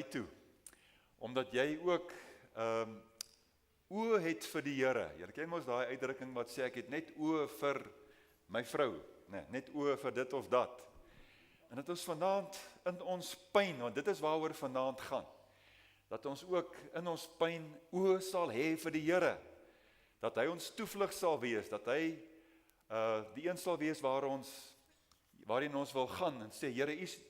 toe, omdat jy ook oë het vir die Here. Jy ken mos daai uitdrukking wat sê ek het net oë vir my vrou, nee, net oë vir dit of dat. En dat ons vanaand in ons pyn, want dit is waaroor vanaand gaan, dat ons ook in ons pyn oë sal hê vir die Here, dat hy ons toevlug sal wees, dat hy die een sal wees waarin ons wil gaan en sê, Here, U is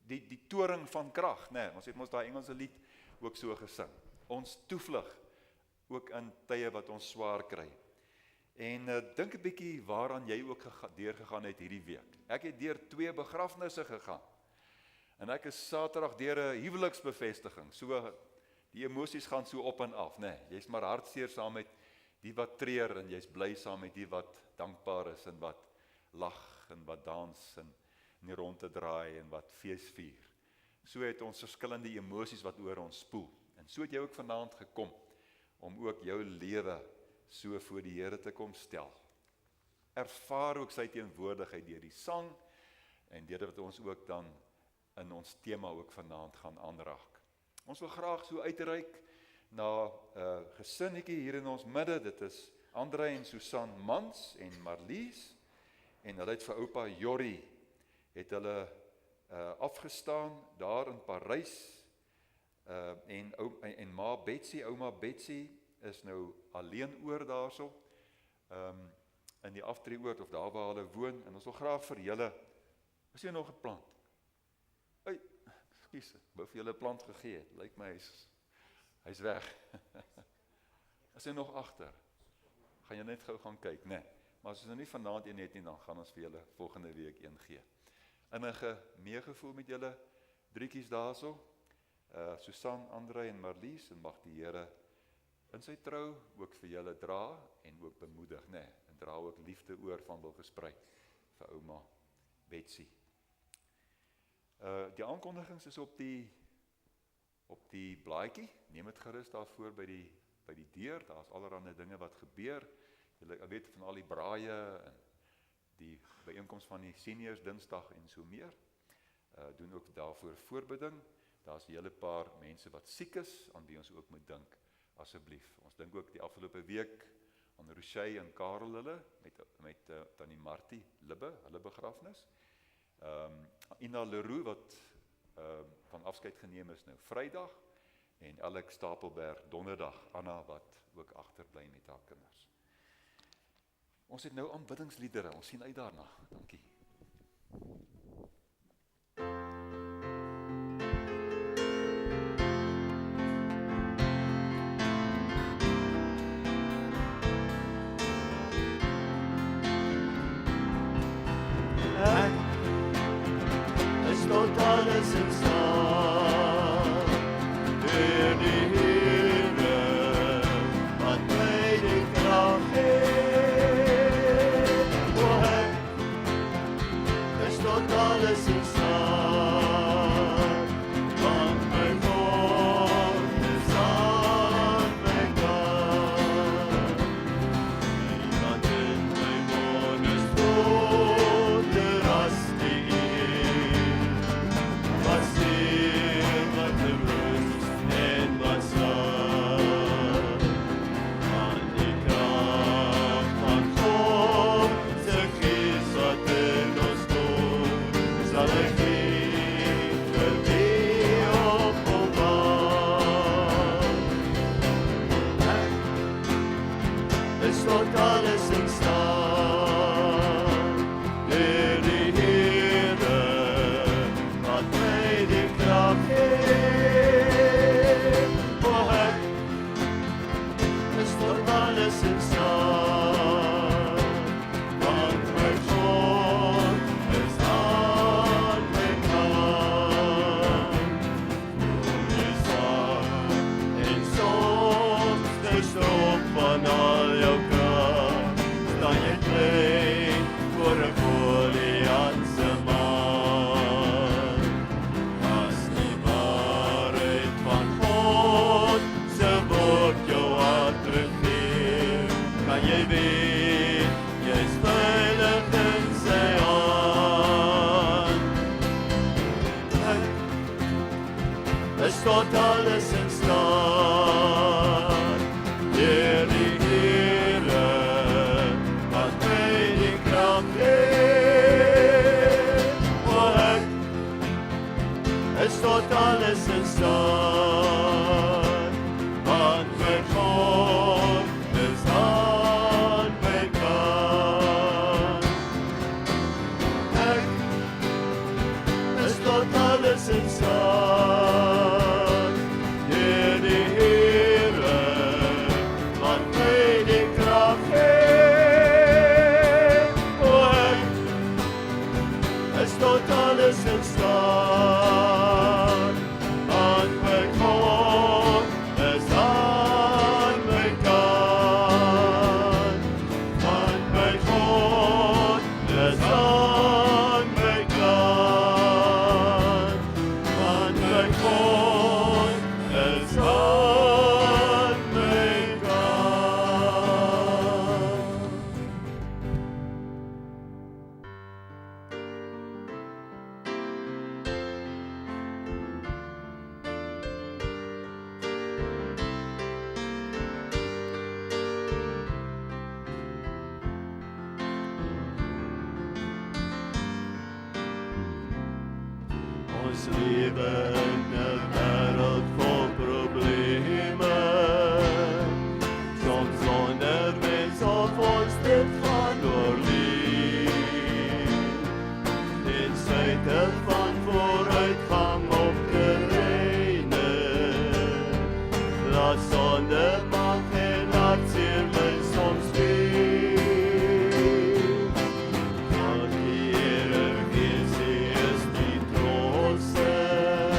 die toring van krag, nee, ons het mos daai Engelse lied ook so gesing. Ons toevlug, ook in tye wat ons swaar kry. En dink 'n bietjie waaraan jy ook deurgegaan het hierdie week. Ek het deur 2 begrafnisse gegaan. En ek is Saterdag deur 'n huweliksbevestiging. So die emosies gaan so op en af, nee. Jy's maar hartseer saam met die wat treur en jy's bly saam met die wat dankbaar is en wat lag en wat dans en nie rond te draai en wat fees vier. So het ons verskillende emosies wat oor ons spoel. En so het jy ook vanaand gekom om ook jou lewe so voor die Here te kom stel. Ervaar ook sy teenwoordigheid deur die sang en deur wat ons ook dan in ons tema ook vanaand gaan aanraak. Ons wil graag so uitreik na 'n gesinnetjie hier in ons midde. Dit is Andre en Susan Mans en Marlies en hulle het vir oupa Jorrie het hulle afgestaan daar in Parys en ma Betsy, ouma Betsy is nou alleen oor daarso in die aftreeoord of daar waar hulle woon en ons wil graag vir julle, is jy nog 'n plant? Ekskuus, wou vir julle 'n plant gegee het, lyk my hy's weg. Is hy nog agter? Gaan jy net gou gaan kyk, nee. Maar as ons nou nie vanaand een het nie, dan gaan ons vir julle volgende week een gee. Innige meegevoel met julle drietjies daarso, Susan, Andre en Marlies, en mag die Here in sy trou ook vir julle dra en ook bemoedig, nee, en dra ook liefde oor van wil versprei vir ouma Betsy. Die aankondigings is op die blaadjie, neem het gerus daarvoor by die deur, daar is allerhande dinge wat gebeur, julle weet van al die braaie en die byeenkoms van die seniors Dinsdag en so meer, doen ook daarvoor voorbeding, daar is 'n hele paar mense wat siek is, aan wie ons ook moet dink, asseblief. Ons dink ook die afgelope week aan Rochey en Karel hulle, met Tannie Martie Libbe, hulle begrafnis. Ina Leroux wat van afskeid geneem is nou Vrydag, en Alex Stapelberg Donderdag, Anna wat ook agterbly met haar kinders. Ons het nou aanbiddingsliedere, ons sien uit daarna, dankie. Tot alles in staat, deur die Here, wat my die krag gee. O, ek is tot tot alles in staat. Deur die Here, wat my die krag gee. O ek is tot alles in staat, want my God is aan my kant. Ek is tot alles in staat, deur die Here, wat my die krag gee. O ek is tot alles in staat, want my God is aan my kant. Want my God is aan my kant. Want my God is aan my kant. Ons lewe in 'n wêreld vol probleme. Soms wonder mens of ons dit gaan oorleef. Ten spyte van vooruitgang op terreine, laat sonde mag en hartseer my soms weet. Want die Here Gees, hy is die trooster,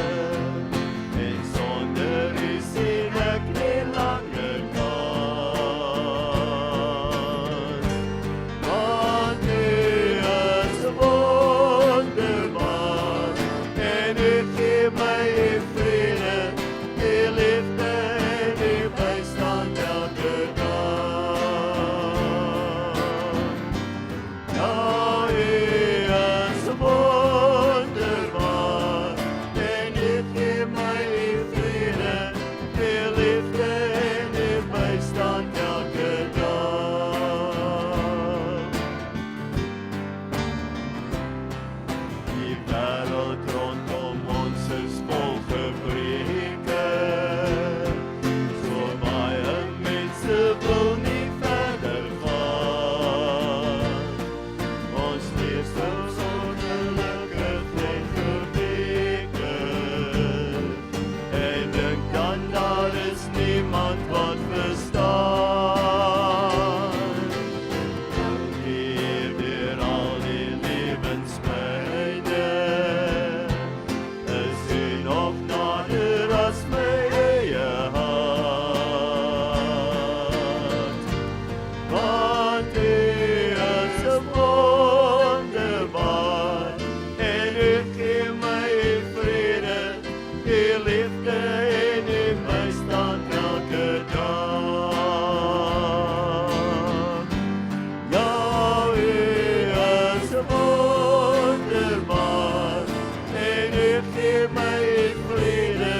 en sonder U sien ek nie langer kans. Want U is wonderbaar, en U gee my vrede, U liefde en U bystand elke dag. Ja, U is wonderbaar, en U gee my vrede, U liefde en U bystand elke dag. Die wêreld rondom ons is vol gebreke, so baie mense wil nie verder gaan. Ons leef soms ongelukkig en geweke, en dink dan daar is niemand wat verstaan. Hier deur al die lewenspyne, is U nog nader as my eie hart. Want U is wonderbaar, en U gee my vrede, U liefde en U bystand elke dag. Ja, U is wonderbaar, en U gee my vrede,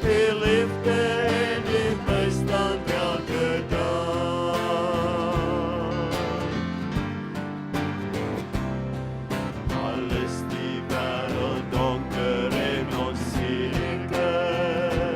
U liefde en U bystand elke dag. Al is die wêreld donker en onseker,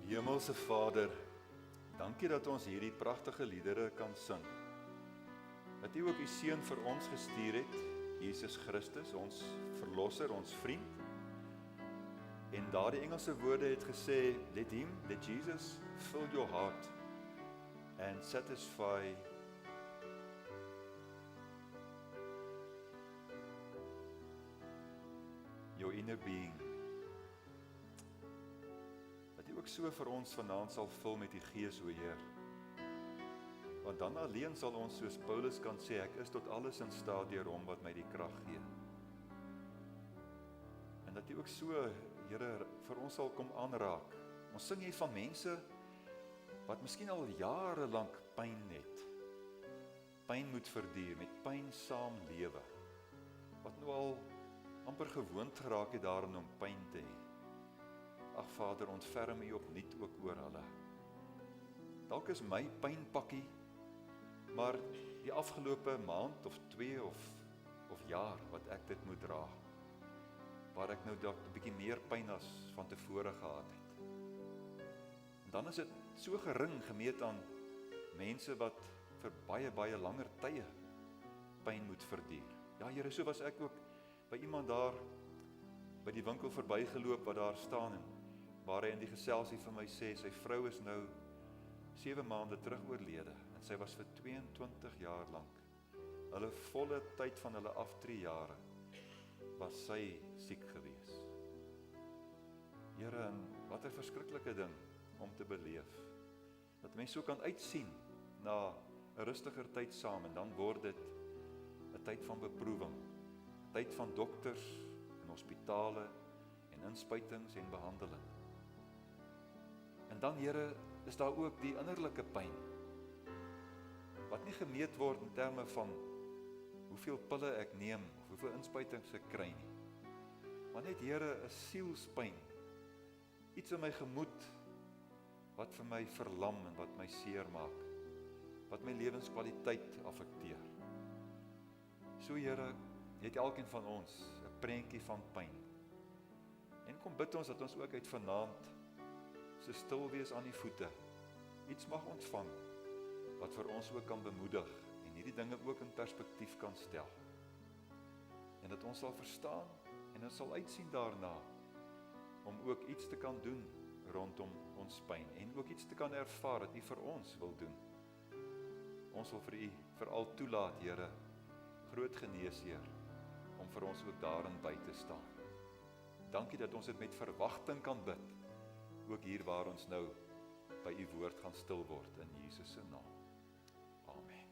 Hemelse Vader, dankie dat ons hierdie pragtige liedere kan sing. Dat U ook U Seun vir ons gestuur het, Jesus Christus, ons verlosser, ons vriend. En daardie Engelse woorde het gesê, let Jesus fill your heart and satisfy your inner being. Dat U ook so vir ons vanaand sal vul met die Gees, o Heer. Want dan alleen sal ons, soos Paulus kan sê, ek is tot alles in staat deur Hom wat my die krag gee. En dat U ook so, Here, vir ons sal kom aanraak. Ons sing hier van mense wat miskien al jare lank pyn het. Pyn moet verduur, met pyn saam lewe. Wat nou al amper gewoond geraak het daarin om pyn te hê. Ag Vader, ontferm U opnuut ook oor hulle. Dalk is my pynpakkie, maar die afgelope maand of 2 of jaar wat ek dit moet dra, waar ek nou dalk 'n bietjie meer pyn as van tevore gehad het. En dan is dit so gering gemeet aan mense wat vir baie langer tye pyn moet verduur. Ja Here, so was ek ook by iemand daar by die winkel verbygeloop wat daar staan en waar hy in die geselsie vir my sê, sy vrou is nou 7 maande terug oorlede en sy was vir 22 jaar lank, hulle volle tyd van hulle aftree-jare, was sy siek gewees. Here, en wat 'n verskriklike ding om te beleef, dat mens so kan uitsien na 'n rustiger tyd saam en dan word dit 'n tyd van beproewing, tyd van dokters en hospitale en inspuitings en behandeling. En dan, Here, is daar ook die innerlike pyn, wat nie gemeet word in terme van hoeveel pille ek neem, of hoeveel inspuitings ek kry nie. Maar net, Here, 'n sielspyn, iets in my gemoed, wat vir my verlam en wat my seer maak, wat my lewenskwaliteit affekteer. So, Here, het elkeen van ons 'n prentjie van pyn. En kom bid ons dat ons ook uit vanaand so stil wees aan die voete, iets mag ontvang, wat vir ons ook kan bemoedig, en hierdie dinge ook in perspektief kan stel. En dat ons sal verstaan, en ons sal uitsien daarna, om ook iets te kan doen, rondom ons pyn, en ook iets te kan ervaar, dat U vir ons wil doen. Ons wil vir U veral toelaat, Here, groot geneesheer, om vir ons ook daarin by te staan. Dankie dat ons dit met verwagting kan bid, ook hier waar ons nou by U woord gaan stil word, in Jesus se naam. Amen.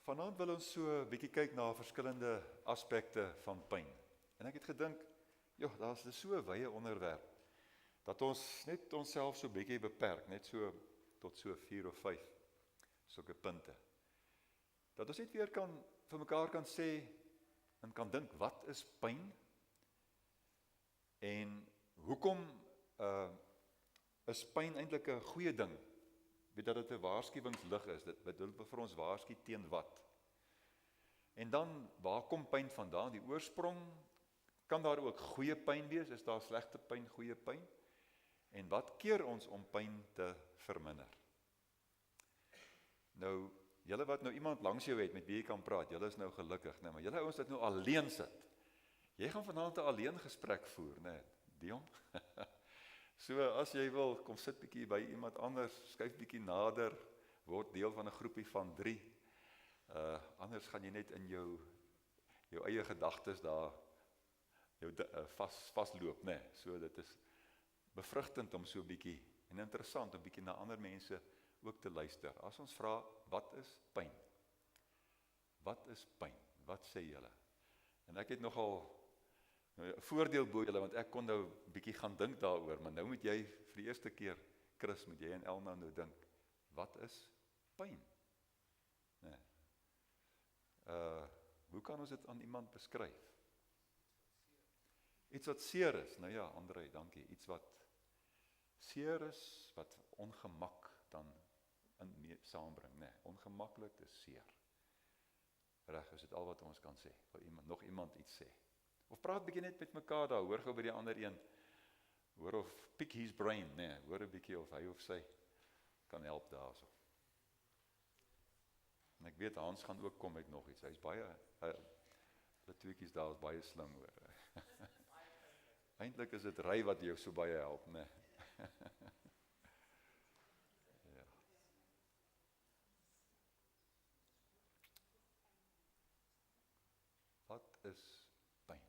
Vanaand wil ons so 'n bietjie kyk na verskillende aspekte van pyn. En ek het gedink, daar's so 'n wye onderwerp, dat ons net onsself so bietjie beperk, net so tot so 4 of 5 sulke punte. Dat ons net weer vir mekaar kan sê en kan dink, wat is pyn? En hoekom is pyn eintlik 'n goeie ding? Weet dat dit 'n waarskuwingslig is, dit wil vir ons waarsku teen wat? En dan, waar kom pyn vandaan? Die oorsprong, kan daar ook goeie pyn wees? Is daar slegte pyn, goeie pyn? En wat keer ons om pyn te verminder? Nou, julle wat nou iemand langs jou het met wie jy kan praat, julle is nou gelukkig, maar julle ouens wat nou alleen sit, jy gaan vanaand 'n alleen gesprek voer, Dion? So, as jy wil, kom sit bietjie by iemand anders, skuif bietjie nader, word deel van 'n groepie van 3. Anders gaan jy net in jou eie gedagtes daar vasloop, So, dit is bevrugtend om so bietjie, en interessant om bietjie na ander mense ook te luister. As ons vra, wat is pyn? Wat is pyn? Wat sê julle? En ek het nogal 'n voordeel bo julle, want ek kon nou bietjie gaan dink daaroor, maar nou moet jy vir die eerste keer, Chris, moet jy en Elna nou dink, wat is pyn? Hoe kan ons dit aan iemand beskryf? Iets wat seer is, nou ja, André, dankie, iets wat Seer is wat ongemak dan saambring, nee, ongemaklik is seer. Reg, is dit al wat ons kan sê? Wil nog iemand iets sê? Of praat bietjie net met mekaar daar, hoor gou by die ander een. Hoor of pick his brain, nee, hoor 'n bietjie of hy of sy kan help daarso. En ek weet Hans gaan ook kom met nog iets. Hy's baie hulle tweeetjies daar is baie slim hoor. Eintlik is dit ry wat jou so baie help, nee. Ja. Wat is pyn?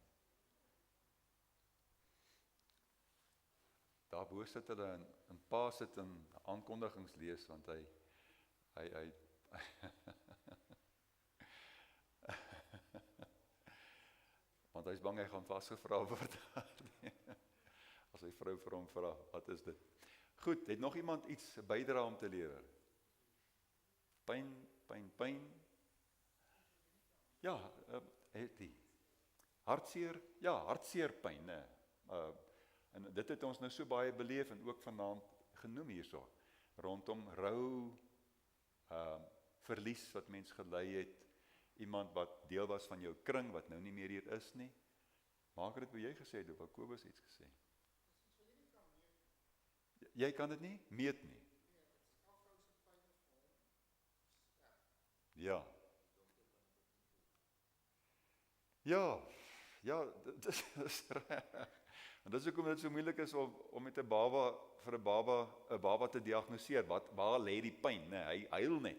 Daarbo sit hulle en pa sit in aankondigings lees, want hy want hy's bang hy gaan vasgevra word. As hy vrou vir hom vra, wat is dit? Goed, het nog iemand iets bydra om te lewer? Pyn. Ja, het die. Hartseer, ja, hartseer pyn, nee. En dit het ons nou so baie beleef en ook vanaand genoem hierso, rondom rou, verlies wat mens gelei het, iemand wat deel was van jou kring, wat nou nie meer hier is nie. Margaret, wat jy gesê het, of Kobus iets gesê? Jy kan dit nie meet nie. Ja. Ja, dit is reg. En dit is hoekom dit so moeilik is om met 'n baba te diagnoseer. Waar lê die pyn, né? Hy huil net.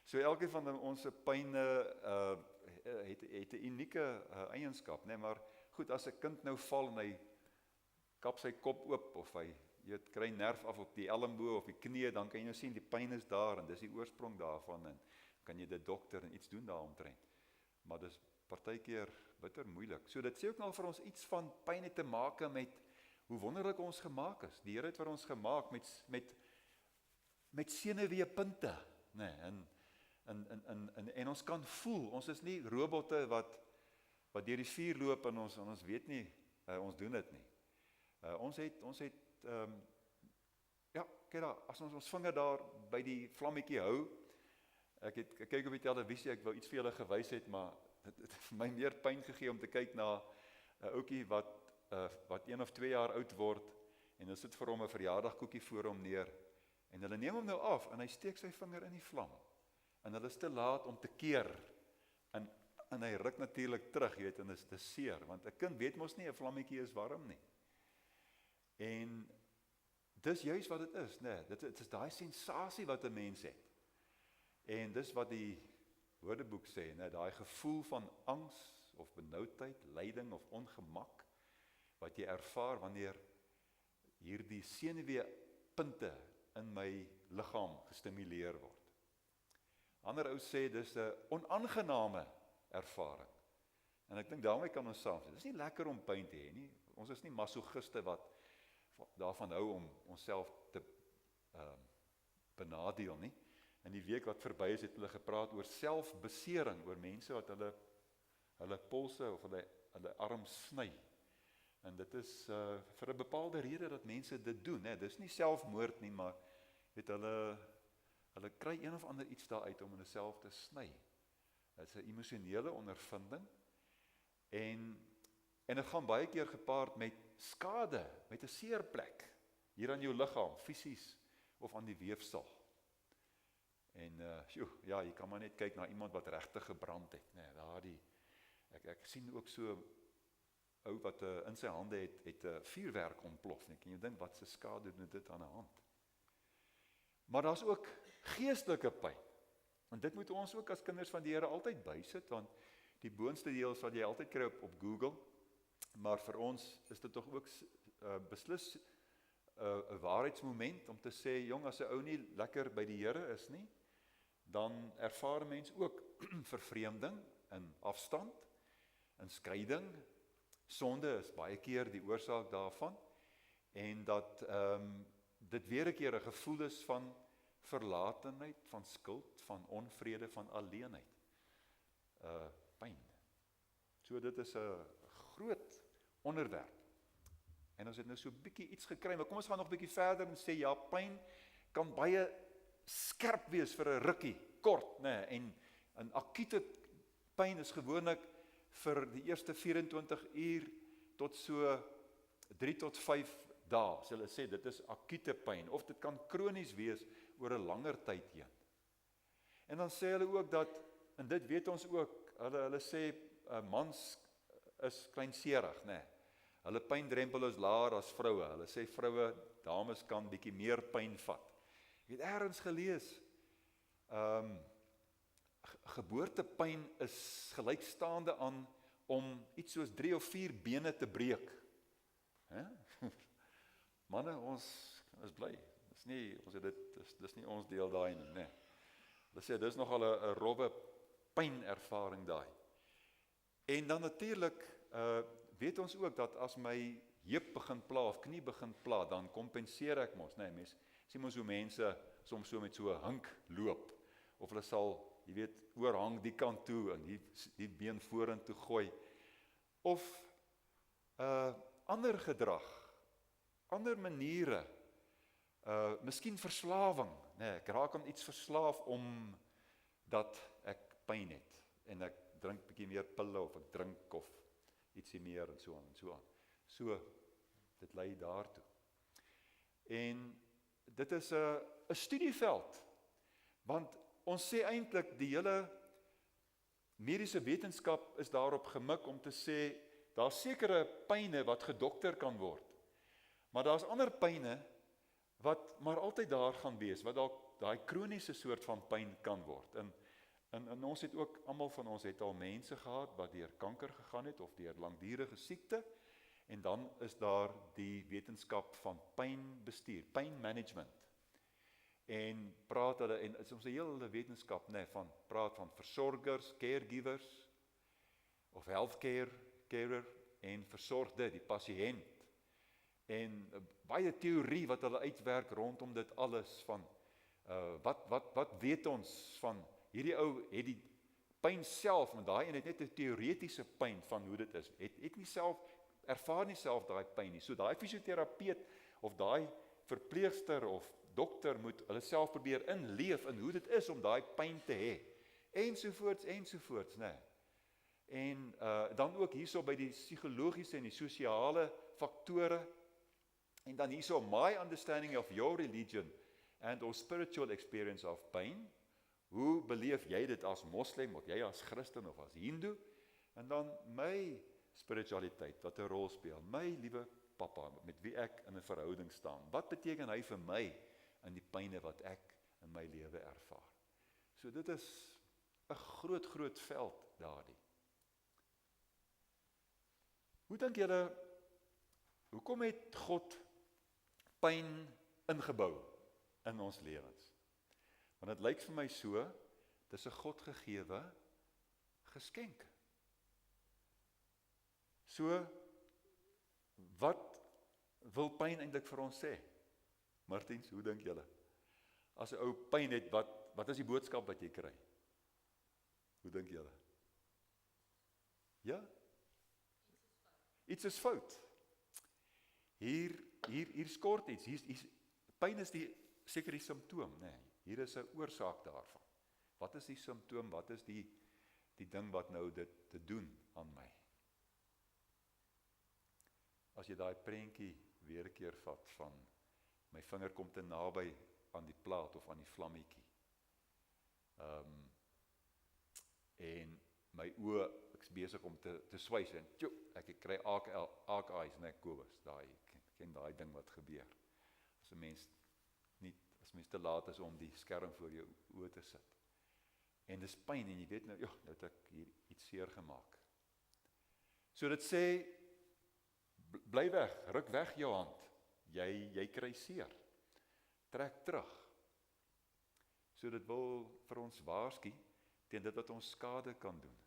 So elkeen van ons pyne het 'n unieke eienskap, né? Maar goed, as 'n kind nou val en hy kap sy kop oop of hy kry nerf af op die elmboog of die knie, dan kan jy nou sien die pyn is daar en dis die oorsprong daarvan en kan jy dit dokter en iets doen daaromtrent. Maar dis partykeer bitter moeilik. So dit sê ook nou vir ons iets van pyn het te maak met hoe wonderlik ons gemaak is. Die Here het vir ons gemaak met senuweepunte, né? En ons kan voel. Ons is nie robotte wat deur die vuur loop en ons weet nie, ons doen dit nie. Ons het ja, kyk daar, as ons vinger daar by die vlammetjie hou, ek kyk op die televisie, ek wou iets vir julle gewys het, maar het vir my meer pyn gegee om te kyk na 'n ouetjie wat 1 of 2 jaar oud word, en hulle sit vir hom 'n verjaardagkoekie voor hom neer, en hulle neem hom nou af, en hy steek sy vinger in die vlam, en hulle is te laat om te keer, en hy ruk natuurlik terug, jy weet, en dit is seer, want 'n kind weet mos nie, 'n vlammetjie is warm nie. En dis juist wat dit is, né? Dit is daai sensasie wat 'n mens het. En dis wat die Woordeboek sê, né? Daai gevoel van angs of benoudheid, lyding of ongemak wat jy ervaar wanneer hierdie senuweepunte in my liggaam gestimuleer word. Ander ou sê dis 'n onaangename ervaring. En ek dink daarmee kan ons saam sê. Dis nie lekker om pyn te hê nie. Ons is nie masochiste wat daarvan hou om onsself te benadeel nie. In die week wat verby is, het hulle gepraat oor selfbesering, oor mense wat hulle polse of hulle arm sny. En dit is vir 'n bepaalde rede dat mense dit doen, hè. Dis nie selfmoord nie, maar weet hulle kry een of ander iets daar uit om hulle self te sny. Dit is 'n emosionele ondervinding en dit gaan baie keer gepaard met skade, met 'n seer plek hier aan jou liggaam, fisies of aan die weefsel. En ja, jy kan maar net kyk na iemand wat regtig gebrand het, nee, daardie ek sien ook so ou wat in sy hande het 'n vuurwerk ontplof. Ek kan jy dink wat se skade doen dit aan 'n hand. Maar daar's ook geestelike pyn. En dit moet ons ook as kinders van die Here altyd bysit, want die boonste deel sal jy altyd kry op Google. Maar vir ons is dit tog ook beslis 'n waarheidsmoment om te sê, jong, as 'n ou nie lekker by die Here is nie, dan ervaar mens ook vervreemding en afstand en skryding. Sonde is baie keer die oorsaak daarvan en dat dit weer 'n keer 'n gevoel is van verlatenheid, van skuld, van onvrede, van alleenheid. Pyn. So dit is 'n groot onderwerp En ons het nou so 'n bietjie iets gekry, maar kom ons gaan nog 'n bietjie verder en sê ja, pyn kan baie skerp wees vir 'n rukkie, kort, nê, en 'n akute pyn is gewoonlik vir die eerste 24 uur tot so 3 tot 5 dae. So hulle sê dit is akute pyn of dit kan kronies wees oor 'n langer tyd heen. En dan sê hulle ook dat, en dit weet ons ook, hulle sê mans is kleinserig, nê. Hulle pyndrempel is laer as vroue. Hulle sê vroue, dames kan bietjie meer pyn vat. Ek het ergens gelees, geboortepyn is gelykstaande aan om iets soos 3 of 4 bene te breek. Manne, ons is bly. Dis nie, ons het dit, dis nie ons deel daai nie, nê. Hulle sê dis nogal 'n rowwe pynervaring daai. En dan natuurlik weet ons ook dat as my heup begin pla of knie begin pla, dan kompenseer ek mos, nê, mens sien mos hoe mense soms so met so 'n hink loop, of hulle sal, jy weet, oorhang die kant toe en die been vorentoe gooi, of ander gedrag, ander maniere, miskien verslawing, nê, ek raak aan iets verslaaf omdat ek pyn het, en ek drink bietjie meer pille, of ek drink, of ietsie meer, en so aan, en so aan. So, dit lei daartoe. En dit is 'n studieveld, want ons sê eintlik die hele mediese wetenskap is daarop gemik om te sê, daar's sekere pyne wat gedokter kan word, maar daar's ander pyne wat maar altyd daar gaan wees, wat dalk daai kroniese soort van pyn kan word. En ons het ook, almal van ons het al mense gehad wat deur kanker gegaan het, of deur langdurige siekte, en dan is daar die wetenskap van pynbestuur, pain management. En praat hulle, en is ons 'n hele wetenskap, praat van versorgers, caregivers, of carer, en versorgde, die pasiënt. En baie teorie wat hulle uitwerk rondom dit alles, van wat weet ons van hierdie ou het die pyn self, want daai een het net 'n teoretiese pyn van hoe dit is, het nie self, ervaar nie self daai pyn nie. So daai fisioterapeut of daai verpleegster of dokter moet hulle self probeer inleef in hoe dit is om daai pyn te hê, ensovoorts, nê. En dan ook hierso by die psigologiese en die sosiale faktore, en dan hierso my understanding of your religion and or spiritual experience of pain. Hoe beleef jy dit as moslim, of jy as Christen of as Hindu? En dan my spiritualiteit wat 'n rol speel. My liewe pappa, met wie ek in 'n verhouding staan. Wat beteken hy vir my in die pyne wat ek in my lewe ervaar? So dit is 'n groot veld daardie. Hoe dink julle, hoekom het God pyn ingebou in ons lewens? Want dit lyk vir my so, dis 'n God-gegewe geskenk. So, wat wil pyn eintlik vir ons sê? Martiens, hoe dink julle? As 'n ou pyn het, wat is die boodskap wat jy kry? Hoe dink julle? Ja? Iets is fout. Hier skort iets. Pyn is seker die simptoom, nê. Hier is 'n oorsaak daarvan. Wat is die simptoom? Wat is die ding wat nou dit te doen aan my? As jy daai prentjie weer 'n keer vat van my vinger kom te naby aan die plaat of aan die vlammetjie. En my oë, ek's besig om te swys en ek kry arc eyes, net Kobus, ken daai ding wat gebeur. As 'n mens te laat is om die skerm voor jou oë te sit. En dis pyn en jy weet nou, nou het ek hier iets seer gemaak. So dit sê, bly weg, ruk weg jou hand. Jy kry seer. Trek terug. So dit wil vir ons waarsku teen dit wat ons skade kan doen.